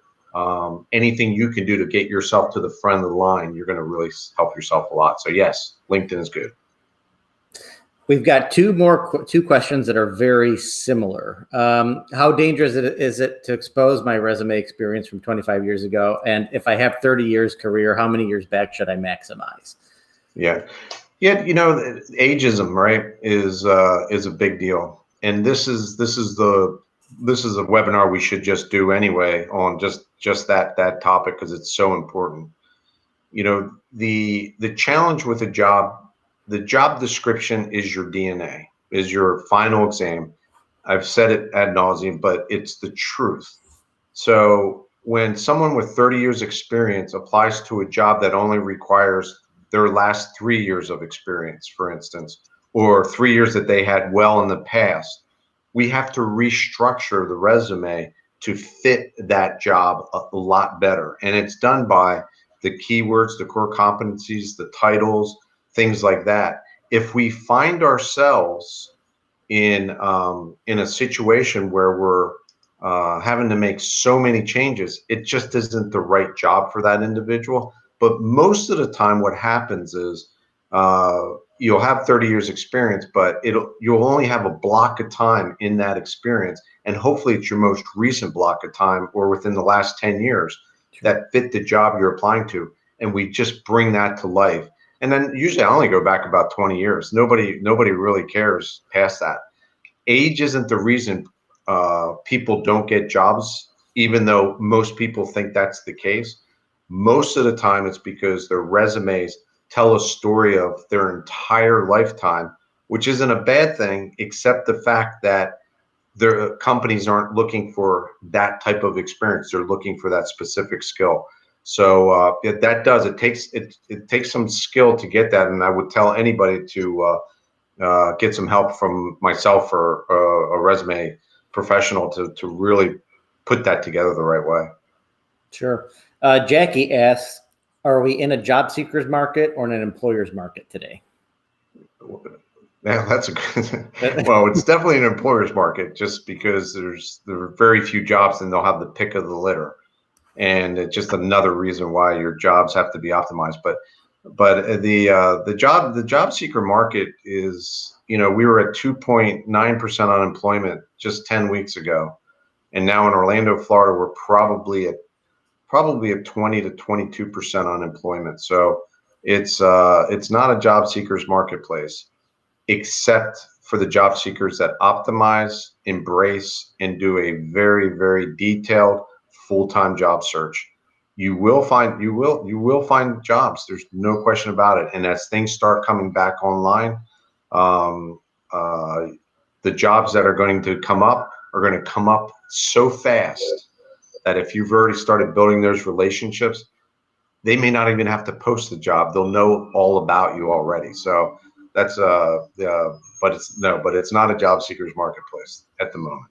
anything you can do to get yourself to the front of the line, you're going to really help yourself a lot. So yes, LinkedIn is good. We've got two questions that are very similar. How dangerous is it to expose my resume experience from 25 years ago? And if I have 30 years career, how many years back should I maximize? Yeah. Ageism, right, is a big deal. and this is a webinar we should just do anyway on just that topic because it's so important. You know, the challenge with a job, the job description is your DNA, is your final exam. I've said it ad nauseum, but it's the truth. So when someone with 30 years experience applies to a job that only requires their last 3 years of experience, for instance, or 3 years that they had well in the past, we have to restructure the resume to fit that job a lot better. And it's done by the keywords, the core competencies, the titles, things like that. If we find ourselves in a situation where we're having to make so many changes, it just isn't the right job for that individual. But most of the time, what happens is you'll have 30 years experience, but you'll only have a block of time in that experience, and hopefully it's your most recent block of time or within the last 10 years that fit the job you're applying to, and we just bring that to life. And then usually I only go back about 20 years. Nobody really cares past that. Age isn't the reason people don't get jobs, even though most people think that's the case. Most of the time, it's because their resumes tell a story of their entire lifetime, which isn't a bad thing, except the fact that their companies aren't looking for that type of experience. They're looking for that specific skill. So it takes some skill to get that, and I would tell anybody to get some help from myself or a resume professional to really put that together the right way. Sure. Jackie asks, are we in a job seeker's market or in an employer's market today? Yeah, that's a good. Well, it's definitely an employer's market, just because there are very few jobs and they'll have the pick of the litter, and it's just another reason why your jobs have to be optimized. But the job seeker market is, you know, we were at 2.9% unemployment just 10 weeks ago, and now in Orlando, Florida, we're probably at 20 to 22% unemployment. So it's not a job seekers marketplace, except for the job seekers that optimize, embrace, and do a very, very detailed full-time job search. You will find jobs. There's no question about it. And as things start coming back online, um, uh, the jobs that are going to come up are going to come up so fast that if you've already started building those relationships, they may not even have to post the job. They'll know all about you already. So that's but it's not a job seekers marketplace at the moment.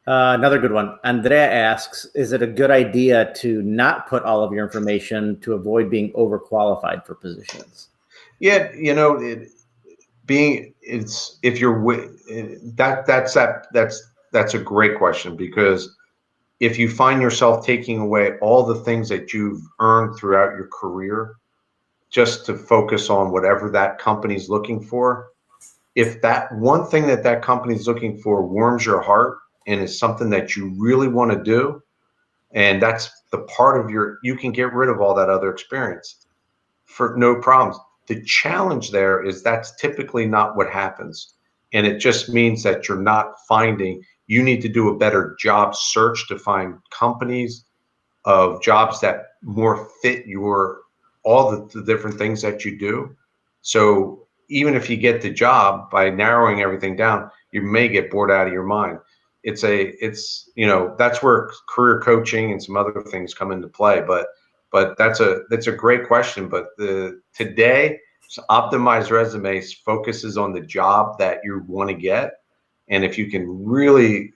Another good one. Andrea asks, is it a good idea to not put all of your information to avoid being overqualified for positions? Yeah, you know, that's a great question, because if you find yourself taking away all the things that you've earned throughout your career just to focus on whatever that company's looking for, if that one thing that company's looking for warms your heart and is something that you really want to do, and that's the part of you can get rid of all that other experience for no problems. The challenge there is that's typically not what happens. And it just means that you need to do a better job search to find companies of jobs that more fit all the different things that you do. So even if you get the job, by narrowing everything down, you may get bored out of your mind. It's that's where career coaching and some other things come into play. But that's a great question. But today, optimized resumes focuses on the job that you want to get, and if you can really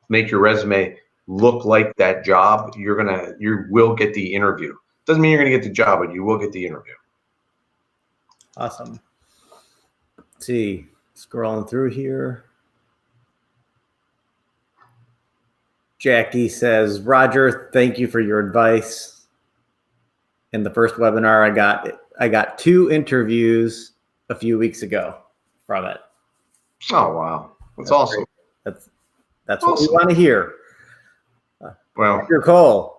make your resume look like that job, you will get the interview. Doesn't mean you're gonna get the job, but you will get the interview. Awesome. Let's see, scrolling through here. Jackie says, Roger, thank you for your advice. In the first webinar, I got 2 interviews a few weeks ago from it. Oh wow, that's awesome. Great. That's awesome. What we want to hear. Well, you're Cole.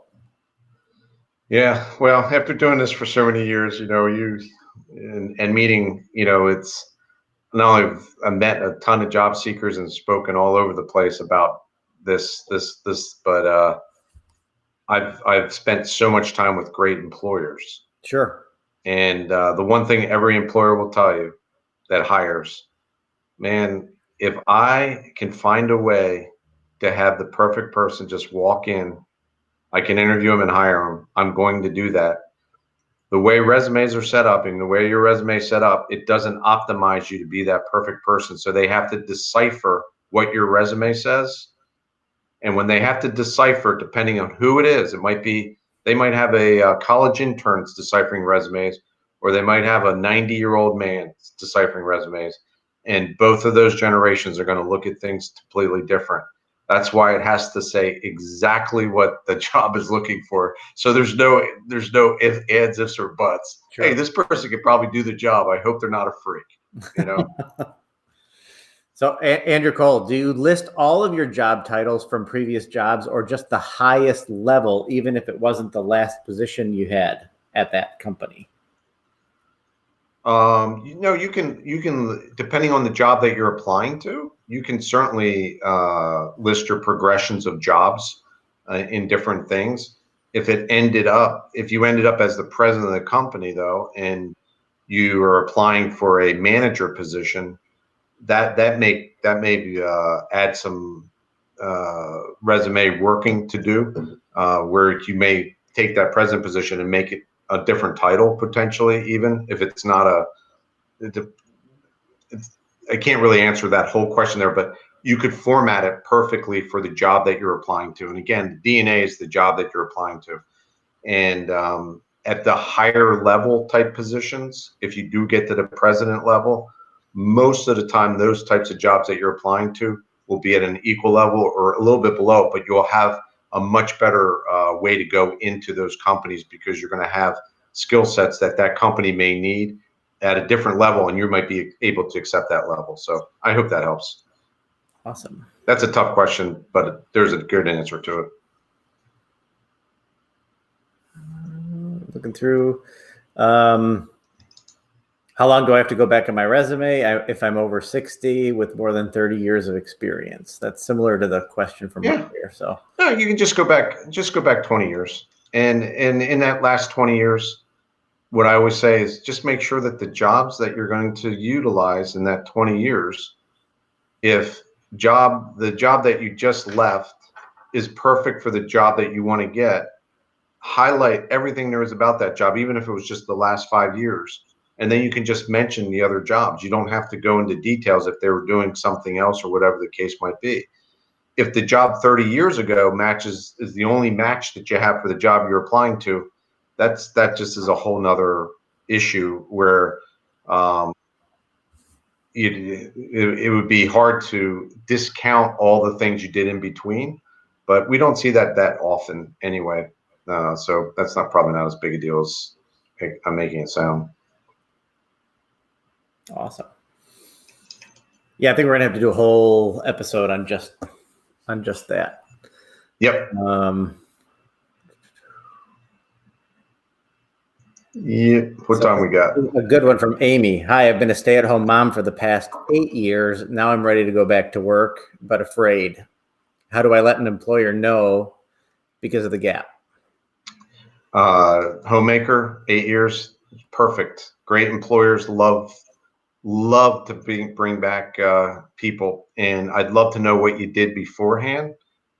Yeah, well, after doing this for so many years, and meeting, not only have I met a ton of job seekers and spoken all over the place about this, but I've spent so much time with great employers. Sure. And the one thing every employer will tell you that hires, man, if I can find a way to have the perfect person just walk in, I can interview them and hire them. I'm going to do that. The way resumes are set up and the way your resume is set up, it doesn't optimize you to be that perfect person. So they have to decipher what your resume says. And when they have to decipher, depending on who it is, it might be they might have a college interns deciphering resumes, or they might have a 90-year-old man deciphering resumes. And both of those generations are going to look at things completely different. That's why it has to say exactly what the job is looking for. So there's no if, ands, ifs, or buts. Sure. Hey, this person could probably do the job. I hope they're not a freak. You know. So, Andrew Cole, do you list all of your job titles from previous jobs, or just the highest level, even if it wasn't the last position you had at that company? You can depending on the job that you're applying to, you can certainly list your progressions of jobs in different things. If you ended up as the president of the company though, and you are applying for a manager position, that may add some resume working to do, where you may take that president position and make it a different title potentially, even if it's not I can't really answer that whole question there, but you could format it perfectly for the job that you're applying to. And again, the DNA is the job that you're applying to. And at the higher level type positions, if you do get to the president level, most of the time, those types of jobs that you're applying to will be at an equal level or a little bit below, but you'll have a much better way to go into those companies, because you're going to have skill sets that company may need at a different level, and you might be able to accept that level. So I hope that helps. Awesome. That's a tough question, but there's a good answer to it. Looking through. How long do I have to go back in my resume if I'm over 60 with more than 30 years of experience? That's similar to the question from earlier. So no, you can just go back 20 years. And in that last 20 years, what I always say is just make sure that the jobs that you're going to utilize in that 20 years, if the job that you just left is perfect for the job that you want to get, highlight everything there is about that job, even if it was just the last 5 years. And then you can just mention the other jobs. You don't have to go into details if they were doing something else or whatever the case might be. If the job 30 years ago is the only match that you have for the job you're applying to, that just is a whole nother issue where it would be hard to discount all the things you did in between. But we don't see that often anyway. So that's probably not as big a deal as I'm making it sound. awesome. Yeah, I think we're gonna have to do a whole episode on just that. Yep. Yeah. What time we got? A good one from Amy. Hi, I've been a stay-at-home mom for the past 8 years. Now I'm ready to go back to work, but afraid. How do I let an employer know because of the gap? Homemaker, 8 years, perfect. Great employers love to bring back people, and I'd love to know what you did beforehand,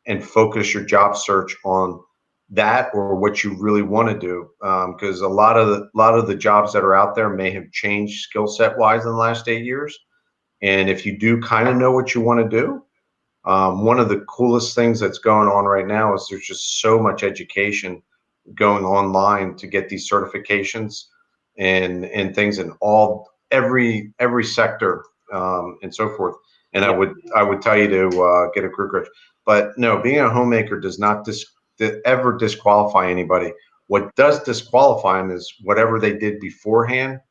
and focus your job search on that or what you really want to do, because a lot of the jobs that are out there may have changed skill set wise in the last 8 years. And if you do kind of know what you want to do, one of the coolest things that's going on right now is there's just so much education going online to get these certifications and things in every sector, and so forth. And Yeah. I would tell you to get a career coach. But no, being a homemaker does not ever disqualify anybody. What does disqualify them is whatever they did beforehand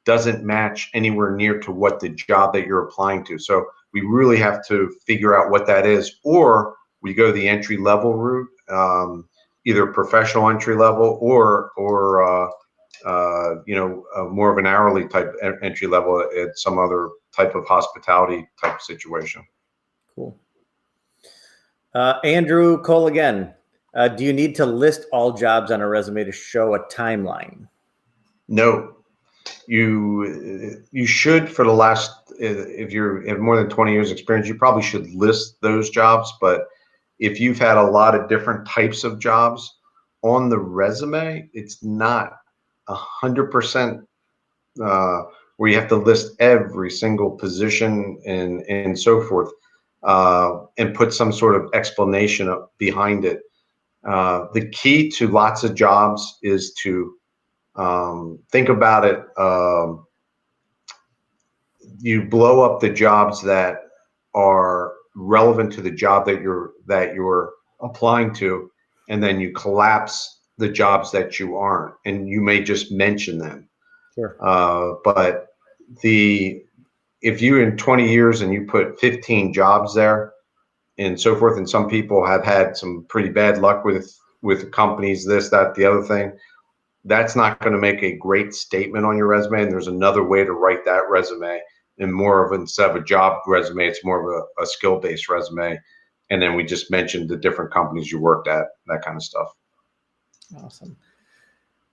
doesn't match anywhere near to what the job that you're applying to. So we really have to figure out what that is, or we go the entry level route, either professional entry level or more of an hourly type entry level at some other type of hospitality type situation. Cool. Andrew Cole again. Do you need to list all jobs on a resume to show a timeline? No. You should, for the last, if you have more than 20 years experience, you probably should list those jobs. But if you've had a lot of different types of jobs on the resume, it's not 100% where you have to list every single position and so forth, and put some sort of explanation behind it. The key to lots of jobs is to think about it. You blow up the jobs that are relevant to the job that you're applying to, and then you collapse the jobs that you aren't, and you may just mention them. Sure. But if you in 20 years and you put 15 jobs there and so forth, and some people have had some pretty bad luck with companies, this, that, the other thing, that's not going to make a great statement on your resume. And there's another way to write that resume, and more of, instead of a job resume, it's more of a skill-based resume. And then we just mentioned the different companies you worked at, that kind of stuff. Awesome.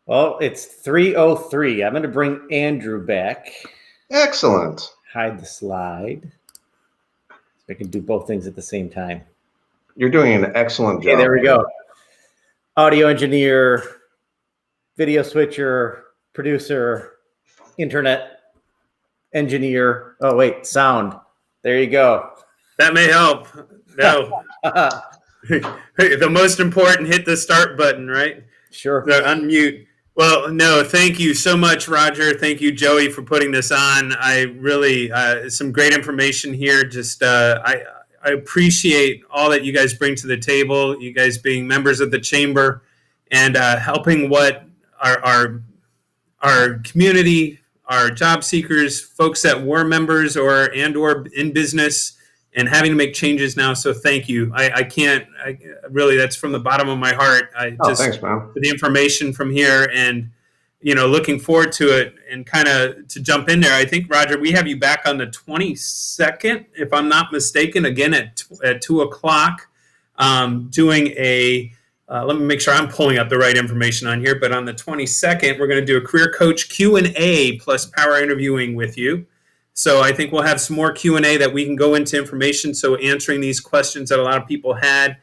Well, it's 3:03. I'm going to bring Andrew back. Excellent. Hide the slide so I can do both things at the same time. You're doing an excellent job. Okay, there we go. Audio engineer, video switcher, producer, internet engineer. Oh, wait, sound. There you go. That may help. No. The most important, hit the start button, right? Sure. The unmute. Well, no, thank you so much, Roger. Thank you, Joey, for putting this on. I really, some great information here. Just, I appreciate all that you guys bring to the table, you guys being members of the chamber and helping what our community, our job seekers, folks that were members or in business and having to make changes now. So thank you. I can't really, that's from the bottom of my heart. Thanks, man. For the information from here, and, looking forward to it. And kind of to jump in there, I think, Roger, we have you back on the 22nd, if I'm not mistaken, again at 2:00, doing let me make sure I'm pulling up the right information on here. But on the 22nd, we're going to do a career coach Q&A plus power interviewing with you. So I think we'll have some more Q&A that we can go into information. So answering these questions that a lot of people had.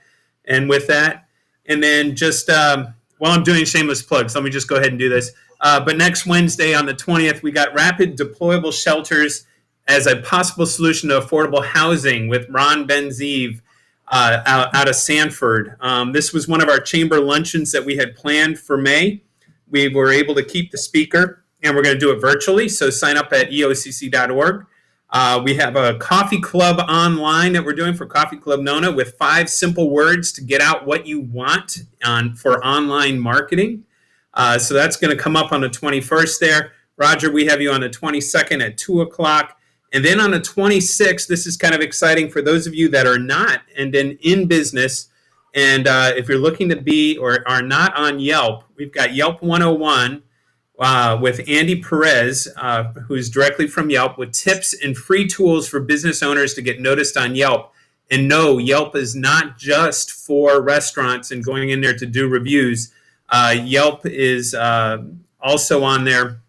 And with that, and then just while I'm doing shameless plugs, let me just go ahead and do this. But next Wednesday on the 20th, we got rapid deployable shelters as a possible solution to affordable housing with Ron Benziv out of Sanford. This was one of our chamber luncheons that we had planned for May. We were able to keep the speaker, and we're going to do it virtually. So sign up at eocc.org. We have a coffee club online that we're doing for Coffee Club Nona with 5 simple words to get out what you want for online marketing. So that's going to come up on the 21st there. Roger, we have you on the 22nd at 2:00. And then on the 26th, this is kind of exciting for those of you that are not and in business. And if you're looking to be or are not on Yelp, we've got Yelp 101 with Andy Perez, who's directly from Yelp, with tips and free tools for business owners to get noticed on Yelp. And no, Yelp is not just for restaurants and going in there to do reviews. Yelp is also on there.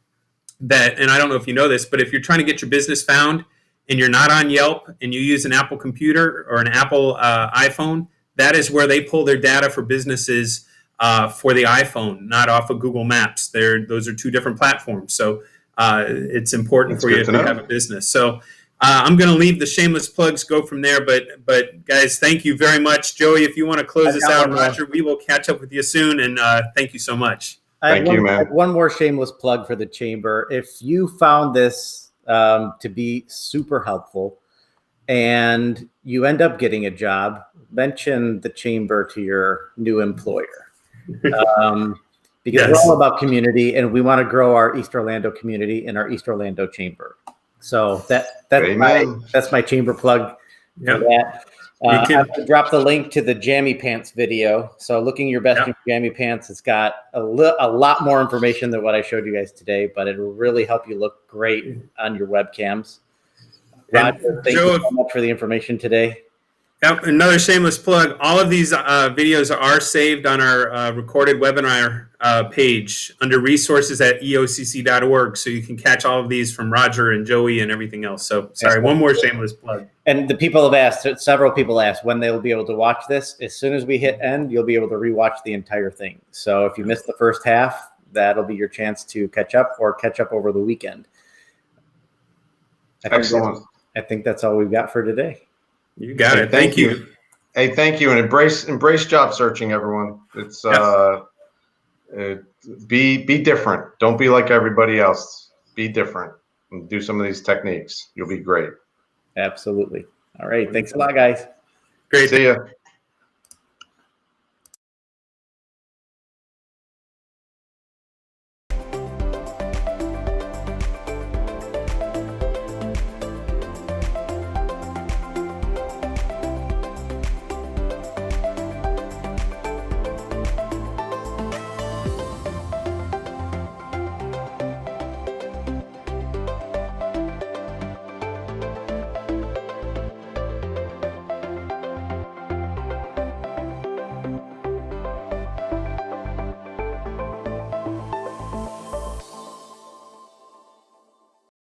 And I don't know if you know this, but if you're trying to get your business found and you're not on Yelp and you use an Apple computer or an Apple iPhone, that is where they pull their data for businesses for the iPhone, not off of Google Maps. Those are 2 different platforms. So it's important for you if you have a business. So I'm going to leave the shameless plugs, go from there. But guys, thank you very much. Joey, if you want to close this out, Roger, we will catch up with you soon. And thank you so much. Thank you, man. One more shameless plug for the chamber. If you found this to be super helpful and you end up getting a job, mention the chamber to your new employer. Because we're all about community, and we want to grow our East Orlando community and our East Orlando chamber. So that's my chamber plug for that. I have to drop the link to the jammy pants video. So looking your best in jammy pants, it's got a lot more information than what I showed you guys today, but it'll really help you look great on your webcams. Roger, thank you so much for the information today. Yep, another shameless plug. All of these videos are saved on our recorded webinar page under resources at eocc.org. So you can catch all of these from Roger and Joey and everything else. So sorry, one more shameless plug. And the people have asked, several people asked when they'll be able to watch this. As soon as we hit end, you'll be able to rewatch the entire thing. So if you missed the first half, that'll be your chance to catch up or catch up over the weekend. Excellent. I think that's all we've got for today. You got it. Thank you. Hey, thank you, and embrace job searching, everyone. It's be different. Don't be like everybody else. Be different and do some of these techniques. You'll be great. Absolutely. All right. Thanks a lot, guys. Great. See ya.